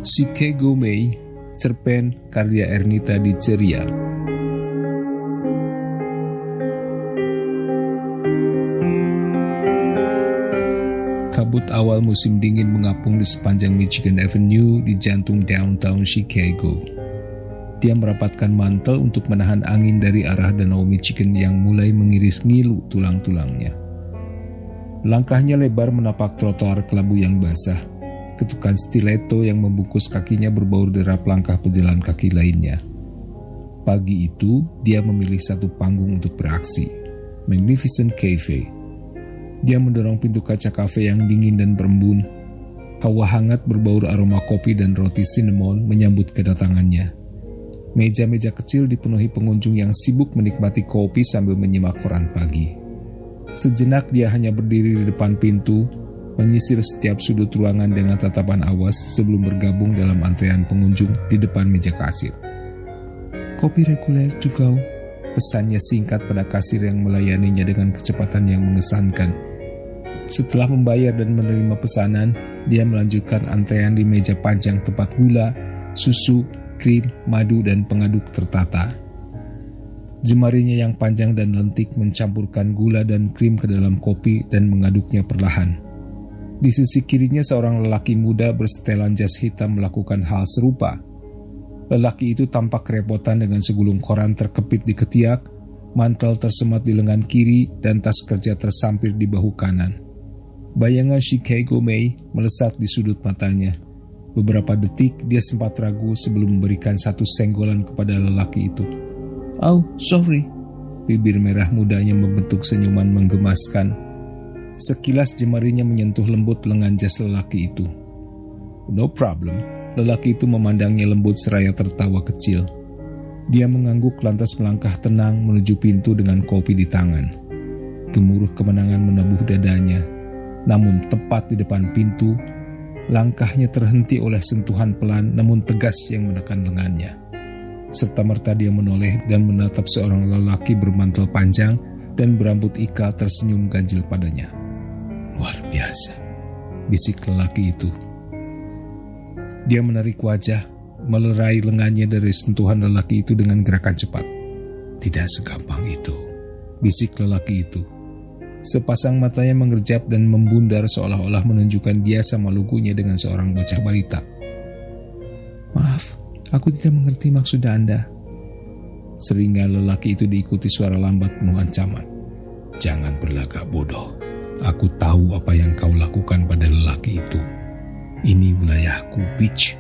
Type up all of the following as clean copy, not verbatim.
Chicago May, cerpen karya Ernita Di Ceria. Kabut awal musim dingin mengapung di sepanjang Michigan Avenue di jantung downtown Chicago. Dia merapatkan mantel untuk menahan angin dari arah danau Michigan yang mulai mengiris ngilu tulang-tulangnya. Langkahnya lebar menapak trotoar kelabu yang basah. Ketukan stiletto yang membungkus kakinya berbaur derap langkah pejalan kaki lainnya. Pagi itu, dia memilih satu panggung untuk beraksi, Magnificent Cafe. Dia mendorong pintu kaca kafe yang dingin dan berembun. Hawa hangat berbaur aroma kopi dan roti cinnamon menyambut kedatangannya. Meja-meja kecil dipenuhi pengunjung yang sibuk menikmati kopi sambil menyimak koran pagi. Sejenak dia hanya berdiri di depan pintu, menyisir setiap sudut ruangan dengan tatapan awas sebelum bergabung dalam antrean pengunjung di depan meja kasir. Kopi reguler juga, pesannya singkat pada kasir yang melayaninya dengan kecepatan yang mengesankan. Setelah membayar dan menerima pesanan, dia melanjutkan antrean di meja panjang tempat gula, susu, krim, madu, dan pengaduk tertata. Jemarinya yang panjang dan lentik mencampurkan gula dan krim ke dalam kopi dan mengaduknya perlahan. Di sisi kirinya seorang lelaki muda bersetelan jas hitam melakukan hal serupa. Lelaki itu tampak kerepotan dengan segulung koran terkepit di ketiak, mantel tersemat di lengan kiri, dan tas kerja tersampir di bahu kanan. Bayangan Chicago May melesat di sudut matanya. Beberapa detik dia sempat ragu sebelum memberikan satu senggolan kepada lelaki itu. "Oh, sorry." Bibir merah mudanya membentuk senyuman menggemaskan. Sekilas jemarinya menyentuh lembut lengan jas lelaki itu. "No problem." Lelaki itu memandangnya lembut seraya tertawa kecil. Dia mengangguk lantas melangkah tenang menuju pintu dengan kopi di tangan. Gemuruh kemenangan menebuh dadanya. Namun tepat di depan pintu, langkahnya terhenti oleh sentuhan pelan namun tegas yang menekan lengannya. Serta-merta dia menoleh dan menatap seorang lelaki bermantel panjang dan berambut ikal tersenyum ganjil padanya. "Luar biasa," bisik lelaki itu. Dia menarik wajah, melerai lengannya dari sentuhan lelaki itu dengan gerakan cepat. "Tidak segampang itu," bisik lelaki itu. Sepasang matanya mengerjap dan membundar seolah-olah menunjukkan dia sama lugunya dengan seorang bocah balita. "Maaf, aku tidak mengerti maksud Anda." Seringai lelaki itu diikuti suara lambat penuh ancaman. "Jangan berlagak bodoh. Aku tahu apa yang kau lakukan pada lelaki itu. Ini wilayahku, bitch."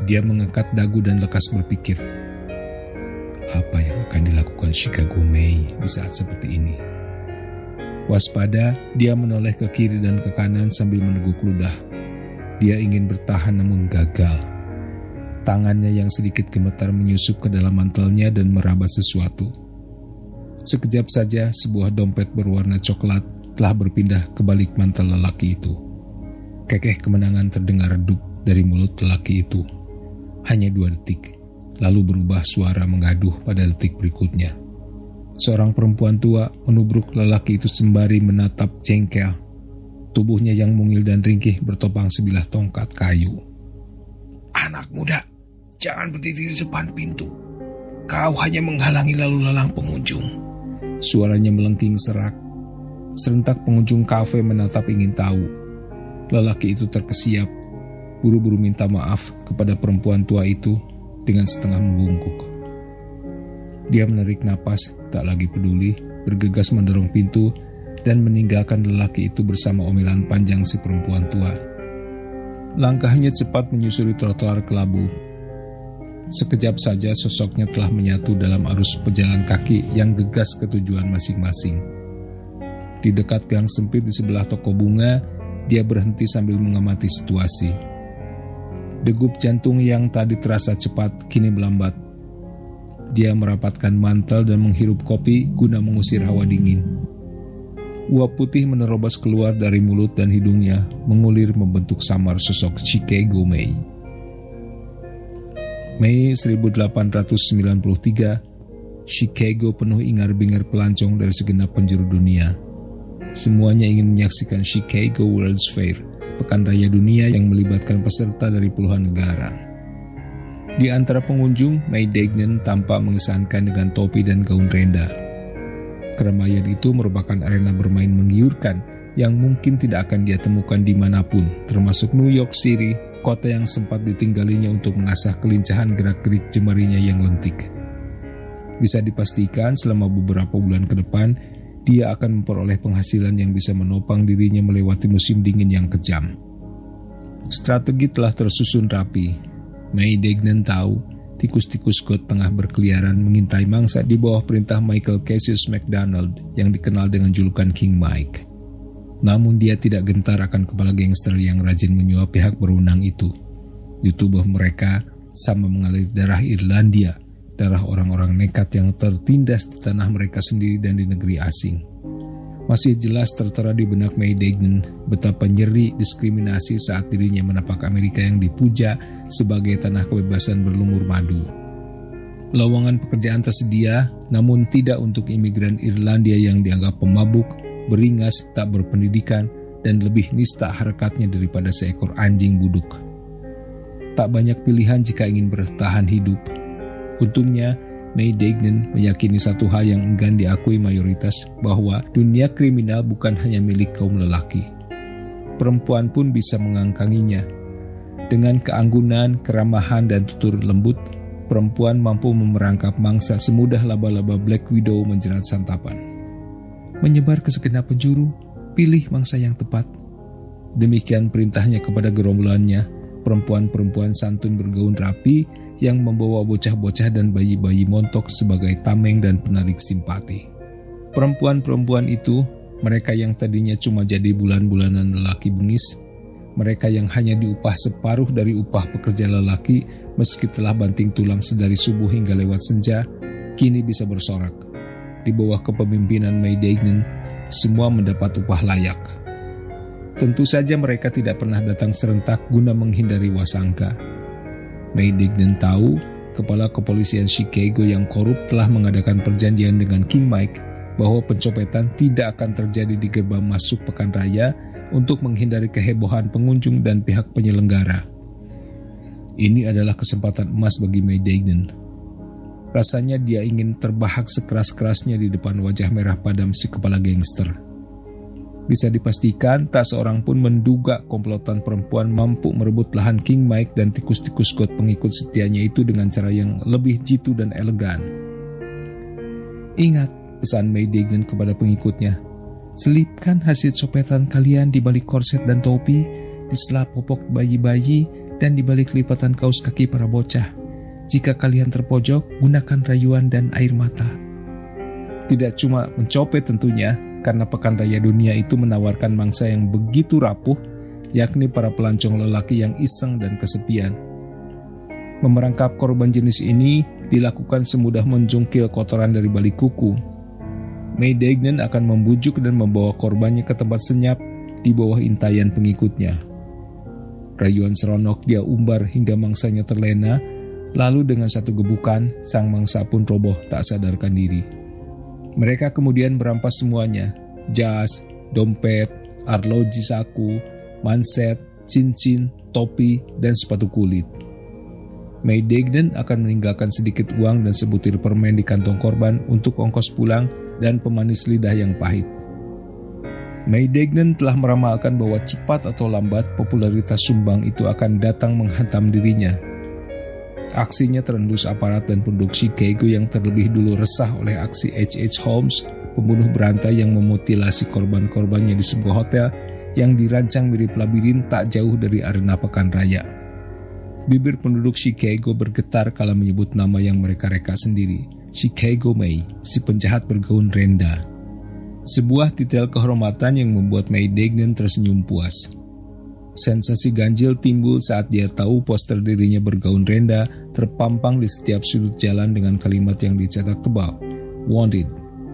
Dia mengangkat dagu dan lekas berpikir. Apa yang akan dilakukan Chicago May di saat seperti ini? Waspada, dia menoleh ke kiri dan ke kanan sambil meneguk ludah. Dia ingin bertahan namun gagal. Tangannya yang sedikit gemetar menyusup ke dalam mantelnya dan meraba sesuatu. Sekejap saja, sebuah dompet berwarna coklat telah berpindah ke balik mantel lelaki itu. Kekeh kemenangan terdengar redup dari mulut lelaki itu. Hanya 2 detik, lalu berubah suara mengaduh pada detik berikutnya. Seorang perempuan tua menubruk lelaki itu sembari menatap jengkel. Tubuhnya yang mungil dan ringkih bertopang sebilah tongkat kayu. "Anak muda, jangan berdiri di depan pintu. Kau hanya menghalangi lalu lalang pengunjung." Suaranya melengking serak. Serentak pengunjung kafe menatap ingin tahu. Lelaki itu terkesiap, buru-buru minta maaf kepada perempuan tua itu dengan setengah membungkuk. Dia menarik napas, tak lagi peduli, bergegas mendorong pintu dan meninggalkan lelaki itu bersama omelan panjang si perempuan tua. Langkahnya cepat menyusuri trotoar kelabu. Sekejap saja sosoknya telah menyatu dalam arus pejalan kaki yang gegas ke tujuan masing-masing. Di dekat gang sempit di sebelah toko bunga, dia berhenti sambil mengamati situasi. Degup jantung yang tadi terasa cepat kini melambat. Dia merapatkan mantel dan menghirup kopi guna mengusir hawa dingin. Uap putih menerobos keluar dari mulut dan hidungnya, mengulir membentuk samar sosok Chicago May. Mei 1893, Chicago penuh ingar-bingar pelancong dari segenap penjuru dunia. Semuanya ingin menyaksikan Chicago World's Fair, pekan raya dunia yang melibatkan peserta dari puluhan negara. Di antara pengunjung, May Degnan tampak mengesankan dengan topi dan gaun renda. Keramaian itu merupakan arena bermain menggiurkan yang mungkin tidak akan dia temukan dimanapun, termasuk New York City, kota yang sempat ditinggalinya untuk mengasah kelincahan gerak-gerik jemarinya yang lentik. Bisa dipastikan selama beberapa bulan ke depan, dia akan memperoleh penghasilan yang bisa menopang dirinya melewati musim dingin yang kejam. Strategi telah tersusun rapi. May Degnan tahu tikus-tikus got tengah berkeliaran mengintai mangsa di bawah perintah Michael Cassius McDonald yang dikenal dengan julukan King Mike. Namun dia tidak gentar akan kepala gangster yang rajin menyuap pihak berwenang itu. Di tubuh mereka sama mengalir darah Irlandia, darah orang-orang nekat yang tertindas di tanah mereka sendiri dan di negeri asing. Masih jelas tertera di benak May Degnan betapa nyeri diskriminasi saat dirinya menapak Amerika yang dipuja sebagai tanah kebebasan berlumur madu. Lowongan pekerjaan tersedia, namun tidak untuk imigran Irlandia yang dianggap pemabuk, beringas, tak berpendidikan, dan lebih nista harakatnya daripada seekor anjing buduk. Tak banyak pilihan jika ingin bertahan hidup. Untungnya, May Degnan meyakini satu hal yang enggan diakui mayoritas, bahwa dunia kriminal bukan hanya milik kaum lelaki. Perempuan pun bisa mengangkanginya. Dengan keanggunan, keramahan, dan tutur lembut, perempuan mampu memerangkap mangsa semudah laba-laba Black Widow menjerat santapan. Menyebar ke segenap penjuru, pilih mangsa yang tepat. Demikian perintahnya kepada gerombolannya, perempuan-perempuan santun bergaun rapi, yang membawa bocah-bocah dan bayi-bayi montok sebagai tameng dan penarik simpati. Perempuan-perempuan itu, mereka yang tadinya cuma jadi bulan-bulanan lelaki bengis, mereka yang hanya diupah separuh dari upah pekerja lelaki meski telah banting tulang sedari subuh hingga lewat senja, kini bisa bersorak. Di bawah kepemimpinan May Degnan, semua mendapat upah layak. Tentu saja mereka tidak pernah datang serentak guna menghindari wasangka. May Degnan tahu kepala kepolisian Chicago yang korup telah mengadakan perjanjian dengan King Mike bahwa pencopetan tidak akan terjadi di gerbang masuk pekan raya untuk menghindari kehebohan pengunjung dan pihak penyelenggara. Ini adalah kesempatan emas bagi May Degnan. Rasanya dia ingin terbahak sekeras-kerasnya di depan wajah merah padam si kepala gangster. Bisa dipastikan tak seorang pun menduga komplotan perempuan mampu merebut lahan King Mike dan tikus-tikus got pengikut setianya itu dengan cara yang lebih jitu dan elegan. Ingat, pesan May Degnan kepada pengikutnya, selipkan hasil copetan kalian di balik korset dan topi, di sela popok bayi-bayi, dan di balik lipatan kaus kaki para bocah. Jika kalian terpojok, gunakan rayuan dan air mata. Tidak cuma mencopet tentunya, karena pekan raya dunia itu menawarkan mangsa yang begitu rapuh, yakni para pelancong lelaki yang iseng dan kesepian. Memerangkap korban jenis ini dilakukan semudah menjungkil kotoran dari balik kuku. May Degnan akan membujuk dan membawa korbannya ke tempat senyap di bawah intaian pengikutnya. Rayuan seronok dia umbar hingga mangsanya terlena, lalu dengan satu gebukan, sang mangsa pun roboh tak sadarkan diri. Mereka kemudian merampas semuanya, jas, dompet, arloji saku, manset, cincin, topi, dan sepatu kulit. May Degnan akan meninggalkan sedikit uang dan sebutir permen di kantong korban untuk ongkos pulang dan pemanis lidah yang pahit. May Degnan telah meramalkan bahwa cepat atau lambat popularitas sumbang itu akan datang menghantam dirinya. Aksinya terendus aparat dan penduduk Chicago yang terlebih dulu resah oleh aksi H.H. Holmes, pembunuh berantai yang memutilasi korban-korbannya di sebuah hotel yang dirancang mirip labirin tak jauh dari arena pekan raya. Bibir penduduk Chicago bergetar kala menyebut nama yang mereka reka sendiri, Chicago May, si penjahat bergaun renda. Sebuah titel kehormatan yang membuat May Degnan tersenyum puas. Sensasi ganjil timbul saat dia tahu poster dirinya bergaun renda terpampang di setiap sudut jalan dengan kalimat yang dicetak tebal. Wanted,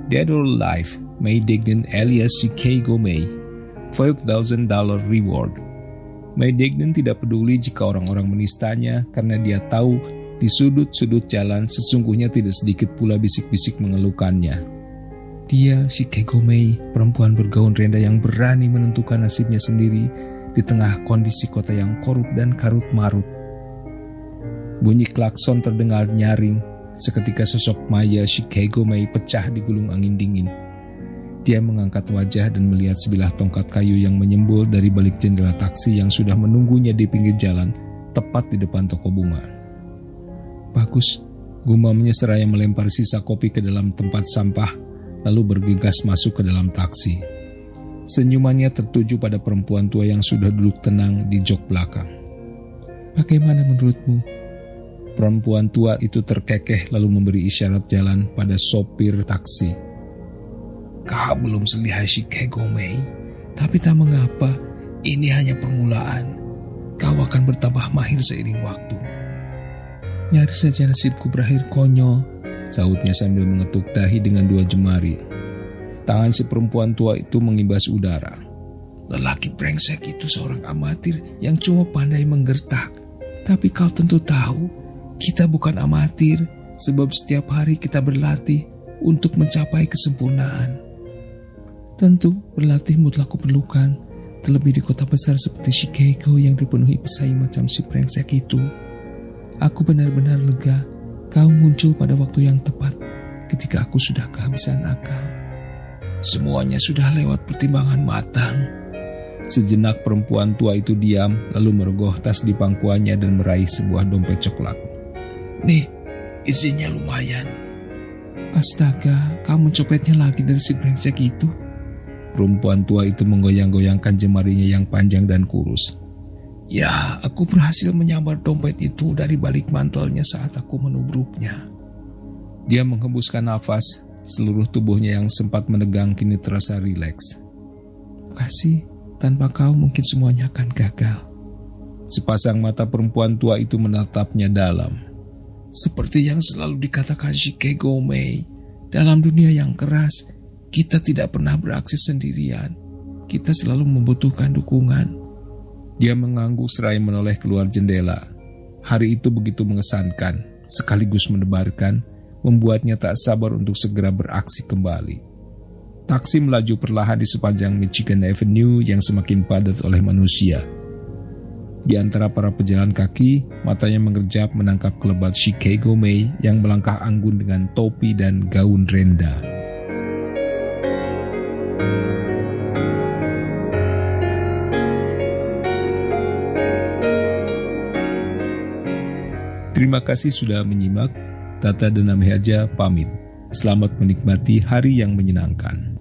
dead or alive, May Degnan alias Chicago May. $5,000 reward. May Degnan tidak peduli jika orang-orang menistanya karena dia tahu di sudut-sudut jalan sesungguhnya tidak sedikit pula bisik-bisik mengeluhkannya. Dia, Chicago May, perempuan bergaun renda yang berani menentukan nasibnya sendiri, di tengah kondisi kota yang korup dan karut-marut. Bunyi klakson terdengar nyaring, seketika sosok Maya Chicago May pecah di gulung angin dingin. Dia mengangkat wajah dan melihat sebilah tongkat kayu yang menyembul dari balik jendela taksi yang sudah menunggunya di pinggir jalan, tepat di depan toko bunga. Bagus, gumamnya seraya melempar sisa kopi ke dalam tempat sampah, lalu bergegas masuk ke dalam taksi. Senyumannya tertuju pada perempuan tua yang sudah duduk tenang di jok belakang. Bagaimana menurutmu? Perempuan tua itu terkekeh lalu memberi isyarat jalan pada sopir taksi. Kau belum selihai Chicago May, tapi tak mengapa, ini hanya permulaan. Kau akan bertambah mahir seiring waktu. Nyaris saja nasibku berakhir konyol, sahutnya sambil mengetuk dahi dengan dua jemari. Tangan si perempuan tua itu mengimbas udara. Lelaki brengsek itu seorang amatir yang cuma pandai menggertak. Tapi kau tentu tahu, kita bukan amatir, sebab setiap hari kita berlatih untuk mencapai kesempurnaan. Tentu berlatih mutlak kuperlukan, terlebih di kota besar seperti Chicago yang dipenuhi pesaing macam si brengsek itu. Aku benar-benar lega kau muncul pada waktu yang tepat ketika aku sudah kehabisan akal. Semuanya sudah lewat pertimbangan matang. Sejenak perempuan tua itu diam, lalu merogoh tas di pangkuannya dan meraih sebuah dompet coklat. Nih, isinya lumayan. Astaga, kau mencopetnya lagi dari si brengsek itu. Perempuan tua itu menggoyang-goyangkan jemarinya yang panjang dan kurus. Ya, aku berhasil menyambar dompet itu dari balik mantelnya saat aku menubruknya. Dia menghembuskan nafas, seluruh tubuhnya yang sempat menegang kini terasa rileks. Kasih, tanpa kau mungkin semuanya akan gagal. Sepasang mata perempuan tua itu menatapnya dalam. Seperti yang selalu dikatakan Chicago May, dalam dunia yang keras, kita tidak pernah beraksi sendirian. Kita selalu membutuhkan dukungan. Dia mengangguk seraya menoleh keluar jendela. Hari itu begitu mengesankan, sekaligus mendebarkan, membuatnya tak sabar untuk segera beraksi kembali. Taksi melaju perlahan di sepanjang Michigan Avenue yang semakin padat oleh manusia. Di antara para pejalan kaki, matanya mengerjap menangkap kelebat Chicago May yang melangkah anggun dengan topi dan gaun renda. Terima kasih sudah menyimak. Tata dan Nami Harja pamit. Selamat menikmati hari yang menyenangkan.